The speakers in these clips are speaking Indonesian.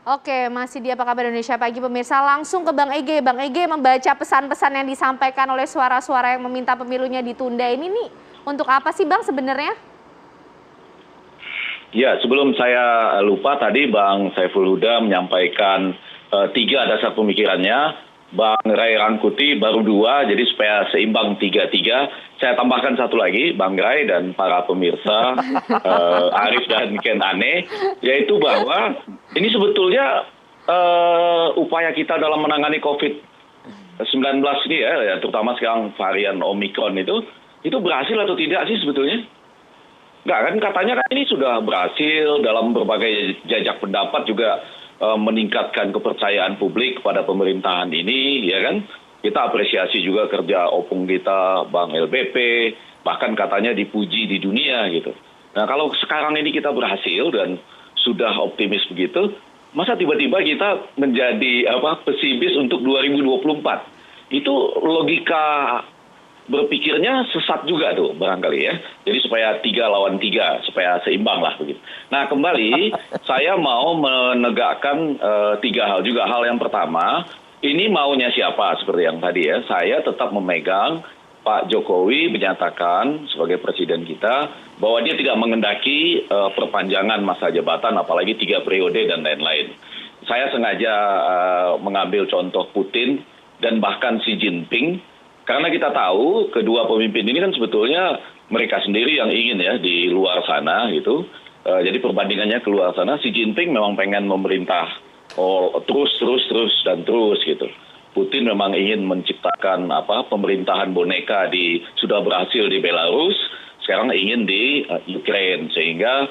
Oke, masih di Apa Kabar Indonesia Pagi pemirsa, langsung ke Bang Ege. Bang Ege membaca pesan-pesan yang disampaikan oleh suara-suara yang meminta pemilunya ditunda ini nih, untuk apa sih Bang sebenarnya? Ya, sebelum saya lupa tadi Bang Saiful Huda menyampaikan tiga dasar pemikirannya. Bang Ray Rangkuti baru dua, jadi supaya seimbang tiga-tiga. Saya tambahkan satu lagi, Bang Ray dan para pemirsa, Arif dan Ken Ane, yaitu bahwa ini sebetulnya upaya kita dalam menangani COVID-19 ini ya, terutama sekarang varian Omikron itu berhasil atau tidak sih sebetulnya? Enggak kan, katanya kan ini sudah berhasil dalam berbagai jajak pendapat juga meningkatkan kepercayaan publik kepada pemerintahan ini, ya kan? Kita apresiasi juga kerja opung kita, Bang LBP, bahkan katanya dipuji di dunia gitu. Nah kalau sekarang ini kita berhasil dan sudah optimis begitu, masa tiba-tiba kita menjadi pesimis untuk 2024? Itu logika berpikirnya sesat juga tuh barangkali ya. Jadi supaya 3 lawan 3, supaya seimbang lah begitu. Nah kembali saya mau menegakkan 3 hal juga. Hal yang pertama, ini maunya siapa seperti yang tadi ya. Saya tetap memegang Pak Jokowi menyatakan sebagai presiden kita bahwa dia tidak mengendaki perpanjangan masa jabatan apalagi 3 periode dan lain-lain. Saya sengaja mengambil contoh Putin dan bahkan Xi Jinping. Karena kita tahu kedua pemimpin ini kan sebetulnya mereka sendiri yang ingin ya di luar sana gitu. Jadi perbandingannya ke luar sana, Xi Jinping memang pengen memerintah terus dan terus gitu. Putin memang ingin menciptakan pemerintahan boneka sudah berhasil di Belarus, sekarang ingin di Ukraine sehingga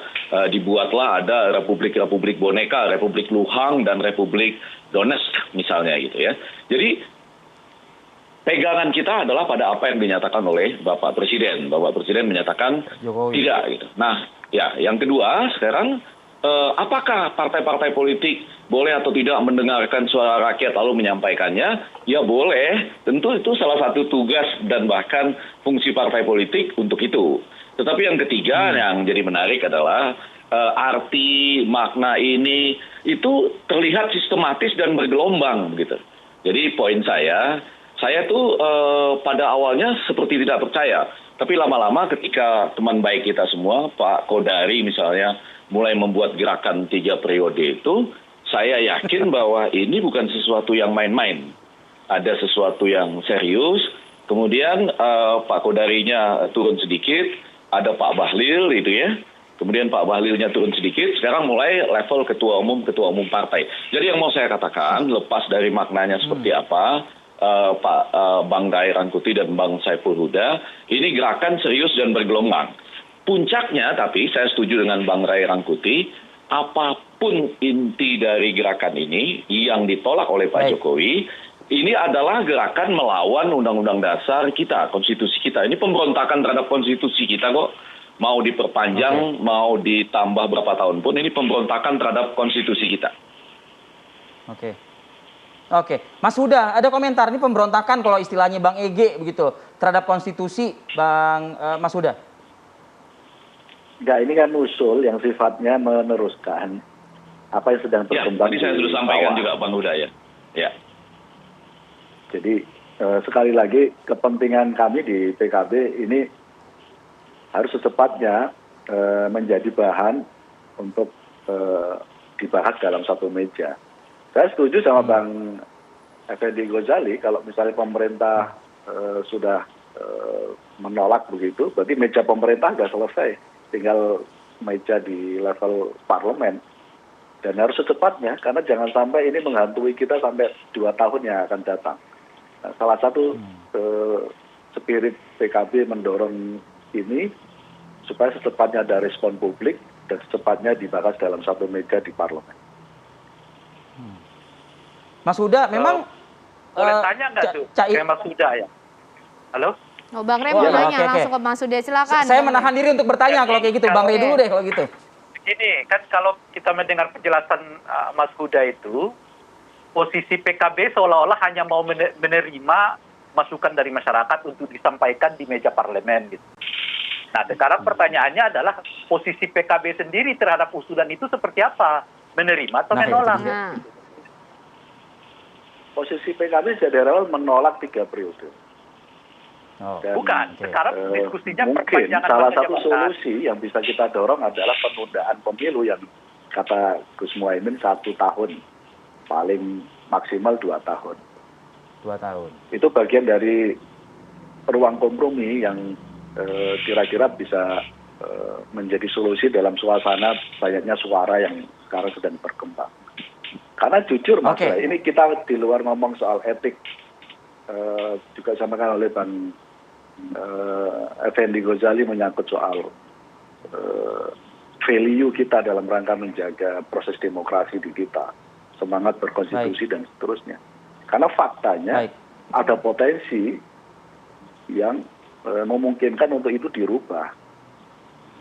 dibuatlah ada republik-republik boneka, Republik Luhansk dan Republik Donetsk misalnya gitu ya. Jadi pegangan kita adalah pada apa yang dinyatakan oleh Bapak Presiden. Bapak Presiden menyatakan Jokowi tidak gitu. Nah, ya yang kedua sekarang apakah partai-partai politik boleh atau tidak mendengarkan suara rakyat lalu menyampaikannya? Ya boleh, tentu itu salah satu tugas dan bahkan fungsi partai politik untuk itu. Tetapi yang ketiga yang jadi menarik adalah arti makna ini itu terlihat sistematis dan bergelombang gitu. Jadi poin saya tuh pada awalnya seperti tidak percaya. Tapi lama-lama ketika teman baik kita semua, Pak Kodari misalnya, mulai membuat gerakan 3 periode itu, saya yakin bahwa ini bukan sesuatu yang main-main. Ada sesuatu yang serius. Kemudian Pak Kodarinya turun sedikit, ada Pak Bahlil itu ya. Kemudian Pak Bahlilnya turun sedikit, sekarang mulai level ketua umum partai. Jadi yang mau saya katakan, lepas dari maknanya seperti apa, Pak Bang Ray Rangkuti dan Bang Saiful Huda, ini gerakan serius dan bergelombang. Puncaknya tapi saya setuju dengan Bang Ray Rangkuti, apapun inti dari gerakan ini yang ditolak oleh Pak Jokowi, ini adalah gerakan melawan undang-undang dasar kita, konstitusi kita. Ini pemberontakan terhadap konstitusi kita kok. Mau diperpanjang, mau ditambah berapa tahun pun, ini pemberontakan terhadap konstitusi kita. Oke, Mas Huda, ada komentar ini pemberontakan kalau istilahnya Bang Ege begitu terhadap konstitusi, Mas Huda? Enggak, ini kan usul yang sifatnya meneruskan apa yang sedang berkembang. Ya, tadi saya sudah sampaikan juga Bang Huda ya. Ya. Jadi sekali lagi kepentingan kami di PKB ini harus secepatnya menjadi bahan untuk dibahas dalam satu meja. Saya setuju sama Bang Effendi Ghazali, kalau misalnya pemerintah sudah menolak begitu, berarti meja pemerintah sudah selesai. Tinggal meja di level parlemen. Dan harus secepatnya, karena jangan sampai ini menghantui kita sampai 2 tahun yang akan datang. Nah, salah satu spirit PKB mendorong ini, supaya secepatnya ada respon publik, dan secepatnya dibahas dalam satu meja di parlemen. Mas Huda, memang boleh tanya nggak tuh kayak Mas Huda ya? Halo? Oh, Bang Ray mau nanya langsung ke Mas Huda, silakan. Saya menahan diri untuk bertanya kalau kayak gitu. Bang Ray dulu deh kalau gitu. Begini, kan kalau kita mendengar penjelasan Mas Huda itu, posisi PKB seolah-olah hanya mau menerima masukan dari masyarakat untuk disampaikan di meja parlemen gitu. Nah, sekarang pertanyaannya adalah posisi PKB sendiri terhadap usulan itu seperti apa? menerima atau Nah, itu menolak. dia. Nah, Posisi PKB dari awal menolak 3 periode. Oh. Dan, Bukan, sekarang diskusinya mungkin perpanjangan salah masa satu jabatan. solusi yang bisa kita dorong adalah penundaan pemilu yang kata Gus Muhaimin 1 tahun, paling maksimal 2 tahun. 2 tahun. Itu bagian dari ruang kompromi yang kira-kira bisa menjadi solusi dalam suasana banyaknya suara yang sekarang sedang berkembang. Karena jujur Mas, Oke. ini kita di luar ngomong soal etik, juga disampaikan oleh Bang Effendi Ghazali menyangkut soal value kita dalam rangka menjaga proses demokrasi di kita, semangat berkonstitusi dan seterusnya. Karena faktanya Baik. ada potensi yang memungkinkan untuk itu dirubah.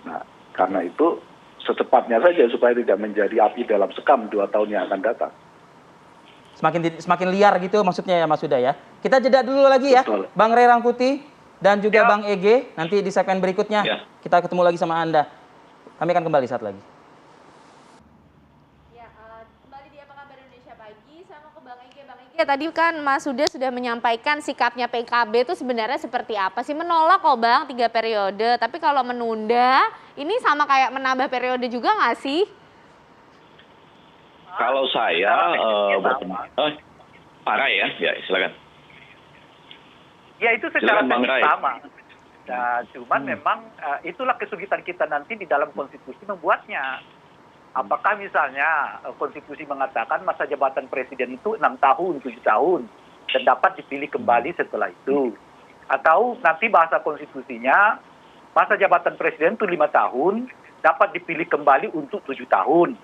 Nah, karena itu secepatnya saja supaya tidak menjadi api dalam sekam 2 tahun yang akan datang. Semakin liar gitu maksudnya ya Mas Huda ya. Kita jeda dulu lagi ya. Betul. Bang Ray Rangkuti dan juga Ya. Bang Ege, nanti di segmen berikutnya Ya. kita ketemu lagi sama Anda. Kami akan kembali saat lagi. ya, kembali di Apa Kabar Indonesia Pagi sama ke Bang Ege. Bang Ege, tadi kan Mas Huda sudah menyampaikan sikapnya PKB itu sebenarnya seperti apa sih? Menolak kok Bang 3 periode, tapi kalau menunda ini sama kayak menambah periode juga nggak sih? Kalau saya, Pak Ray ya silakan. Ya itu secara Silakan, Bang teknis Ray. sama. Nah, cuman memang itulah kesulitan kita nanti di dalam konstitusi membuatnya. Apakah misalnya konstitusi mengatakan masa jabatan presiden itu 6 tahun, 7 tahun, dan dapat dipilih kembali setelah itu. Atau nanti bahasa konstitusinya masa jabatan presiden itu 5 tahun, dapat dipilih kembali untuk 7 tahun.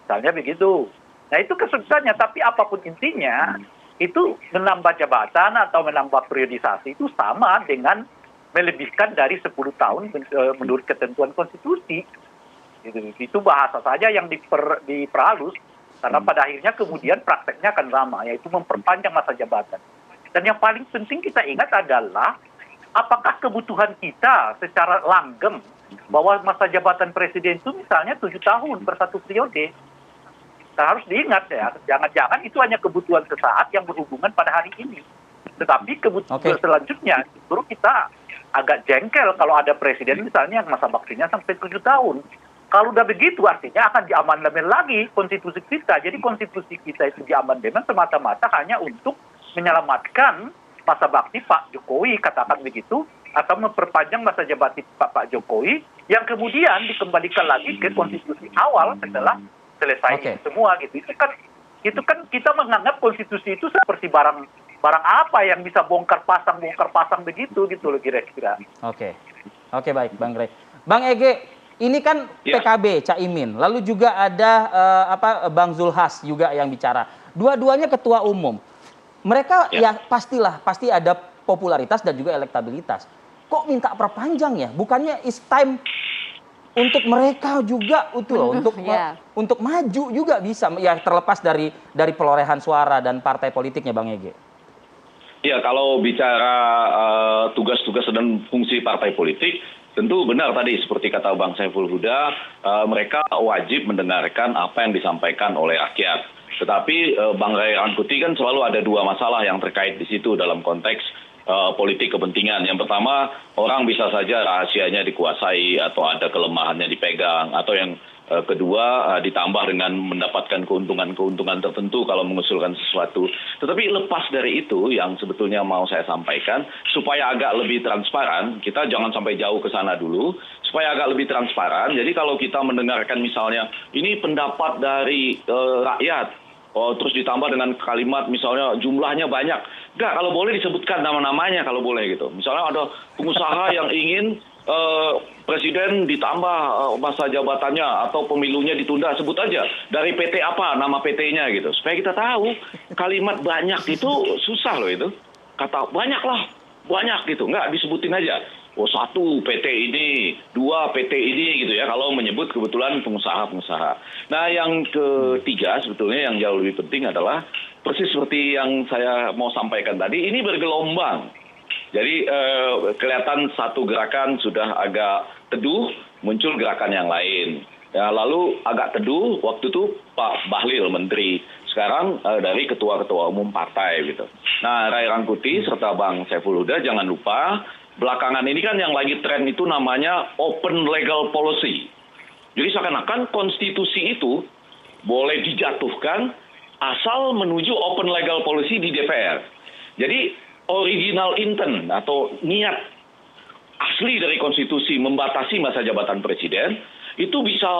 Misalnya begitu. Nah itu kesulitannya, tapi apapun intinya, itu menambah jabatan atau menambah periodisasi itu sama dengan melebihkan dari 10 tahun menurut ketentuan konstitusi. Itu bahasa saja yang diperhalus, karena pada akhirnya kemudian prakteknya akan sama, yaitu memperpanjang masa jabatan. Dan yang paling penting kita ingat adalah, apakah kebutuhan kita secara langgeng bahwa masa jabatan presiden itu misalnya 7 tahun per 1 periode. Nah, harus diingat ya, jangan-jangan itu hanya kebutuhan sesaat yang berhubungan pada hari ini. Tetapi kebutuhan selanjutnya, baru kita agak jengkel kalau ada presiden misalnya yang masa baktinya sampai 7 tahun. Kalau udah begitu artinya akan diamandemen lagi konstitusi kita. Jadi konstitusi kita itu diamandemen semata-mata hanya untuk menyelamatkan masa bakti Pak Jokowi, katakan begitu, atau memperpanjang masa jabatan Pak Jokowi yang kemudian dikembalikan lagi ke konstitusi awal setelah selesai semua gitu. Itu kan kita menganggap konstitusi itu seperti barang apa yang bisa bongkar pasang begitu gitu loh kira-kira. Oke baik Bang Ray. Bang Ege, ini kan PKB Caimin, lalu juga ada Bang Zulhas juga yang bicara. Dua-duanya ketua umum. Mereka ya pasti ada popularitas dan juga elektabilitas. Kok minta perpanjang ya? Bukannya it's time untuk mereka juga untuk maju juga bisa ya, terlepas dari perolehan suara dan partai politiknya Bang Ege. Ya, kalau bicara tugas-tugas dan fungsi partai politik, tentu benar tadi seperti kata Bang Saiful Huda, mereka wajib mendengarkan apa yang disampaikan oleh rakyat. Tetapi Bang Ray Rangkuti kan selalu ada 2 masalah yang terkait di situ dalam konteks politik kepentingan. Yang pertama, orang bisa saja rahasianya dikuasai atau ada kelemahannya dipegang, atau yang kedua ditambah dengan mendapatkan keuntungan tertentu kalau mengusulkan sesuatu. Tetapi lepas dari itu yang sebetulnya mau saya sampaikan, supaya agak lebih transparan, kita jangan sampai jauh ke sana dulu, supaya agak lebih transparan. Jadi kalau kita mendengarkan misalnya, ini pendapat dari rakyat, terus ditambah dengan kalimat misalnya jumlahnya banyak. Enggak, kalau boleh disebutkan nama-namanya kalau boleh gitu. Misalnya ada pengusaha yang ingin presiden ditambah masa jabatannya atau pemilunya ditunda, sebut aja dari PT apa nama PT-nya gitu. Supaya kita tahu kalimat banyak itu susah loh itu. Kata banyak gitu, enggak disebutin aja. 1 PT ini, 2 PT ini gitu ya, kalau menyebut kebetulan pengusaha-pengusaha. Nah yang ketiga sebetulnya yang jauh lebih penting adalah persis seperti yang saya mau sampaikan tadi, ini bergelombang. Jadi kelihatan satu gerakan sudah agak teduh, muncul gerakan yang lain. Ya, lalu agak teduh waktu itu Pak Bahlil Menteri, sekarang dari ketua-ketua umum partai gitu. Nah, Ray Rangkuti serta Bang Saiful Huda jangan lupa belakangan ini kan yang lagi tren itu namanya open legal policy. Jadi seakan-akan konstitusi itu boleh dijatuhkan asal menuju open legal policy di DPR. Jadi original intent atau niat asli dari konstitusi membatasi masa jabatan presiden itu bisa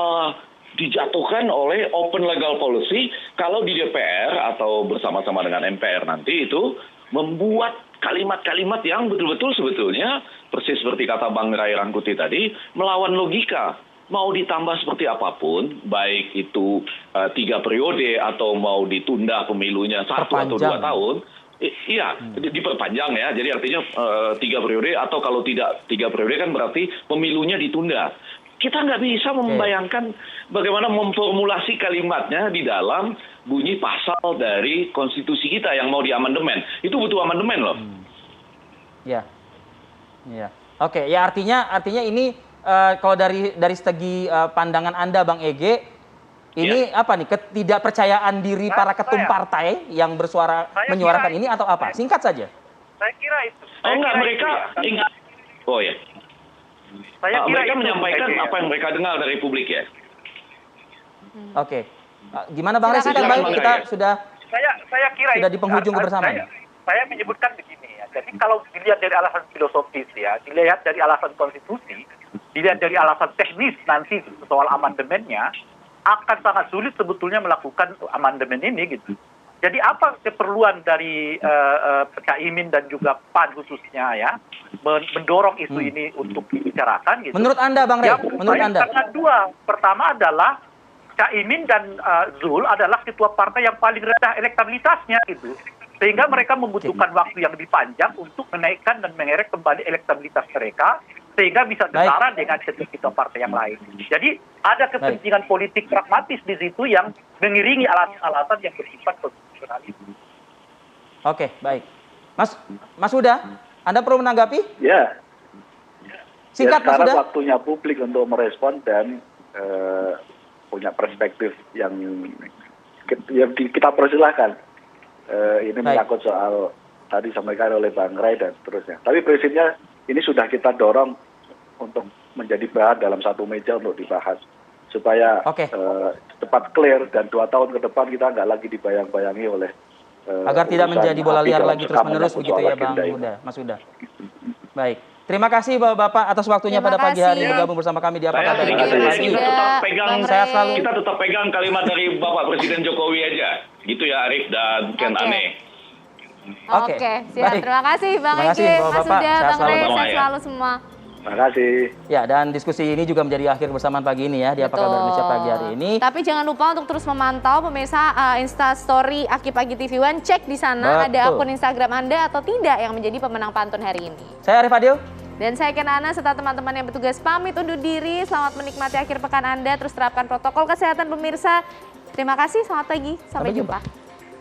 dijatuhkan oleh open legal policy kalau di DPR atau bersama-sama dengan MPR nanti itu membuat kalimat-kalimat yang betul-betul sebetulnya persis seperti kata Bang Ray Rangkuti tadi melawan logika. Mau ditambah seperti apapun, baik itu 3 periode atau mau ditunda pemilunya 1 atau 2 tahun, iya diperpanjang ya. Jadi artinya 3 periode atau kalau tidak 3 periode kan berarti pemilunya ditunda. Kita nggak bisa membayangkan bagaimana memformulasi kalimatnya di dalam bunyi pasal dari konstitusi kita yang mau diamandemen. Itu butuh amandemen loh. Ya, ya. Oke, ya artinya ini kalau dari segi pandangan Anda, Bang Ege, ini apa nih ketidakpercayaan diri para ketum partai yang menyuarakan ini atau apa? Singkat saja. Saya kira itu. Oh enggak, mereka ingat. Oh ya. Mereka menyampaikan apa yang mereka dengar dari publik ya. Oke. Gimana Bang Ray? Baik, kita sudah kira di penghujung kebersamaan. Saya menyebutkan begini ya. Jadi kalau dilihat dari alasan filosofis ya, dilihat dari alasan konstitusi, dilihat dari alasan teknis nanti soal amandemennya, akan sangat sulit sebetulnya melakukan amandemen ini gitu. Jadi apa keperluan dari Caimin dan juga PAN khususnya ya mendorong isu ini untuk dibicarakan gitu. Menurut Anda Bang Ray, menurut Anda? Karena dua. Pertama adalah Caimin dan Zul adalah ketua partai yang paling rendah elektabilitasnya gitu. Sehingga mereka membutuhkan waktu yang lebih panjang untuk menaikkan dan mengerek kembali elektabilitas mereka sehingga bisa setara dengan ketua partai yang lain. Jadi ada kepentingan politik pragmatis di situ yang mengiringi alasan-alasan yang bersifat konstitusional itu. Oke, baik. Mas Huda, Anda perlu menanggapi? Ya. Singkat, Mas sekarang Huda. waktunya publik untuk merespon dan punya perspektif yang kita persilahkan. Ini menyangkut soal tadi disampaikan oleh Bang Ray dan seterusnya. Tapi prinsipnya ini sudah kita dorong untuk menjadi bahan dalam satu meja untuk dibahas supaya cepat clear dan 2 tahun ke depan kita nggak lagi dibayang-bayangi oleh agar tidak menjadi bola liar lagi terus-menerus begitu ya Bang Huda, Mas Huda. Baik. Terima kasih Bapak atas waktunya pada pagi hari bergabung bersama kami di Apa Kabar. Kita tetap pegang kalimat dari Bapak Presiden Jokowi aja. Gitu ya Arif dan Ken Ane. Oke, siap. Terima kasih Bang Ege, Mas Huda, Bang Ray, sehat selalu semua. Terima kasih. Ya, dan diskusi ini juga menjadi akhir bersamaan pagi ini ya di Apa Kabar Indonesia pagi hari ini. Tapi jangan lupa untuk terus memantau pemirsa Instastory Aki Pagi TV One, cek di sana ada akun Instagram Anda atau tidak yang menjadi pemenang pantun hari ini. Saya Arif Adil. Dan saya Kenana serta teman-teman yang bertugas pamit undur diri. Selamat menikmati akhir pekan Anda, terus terapkan protokol kesehatan pemirsa. Terima kasih, selamat pagi, sampai jumpa.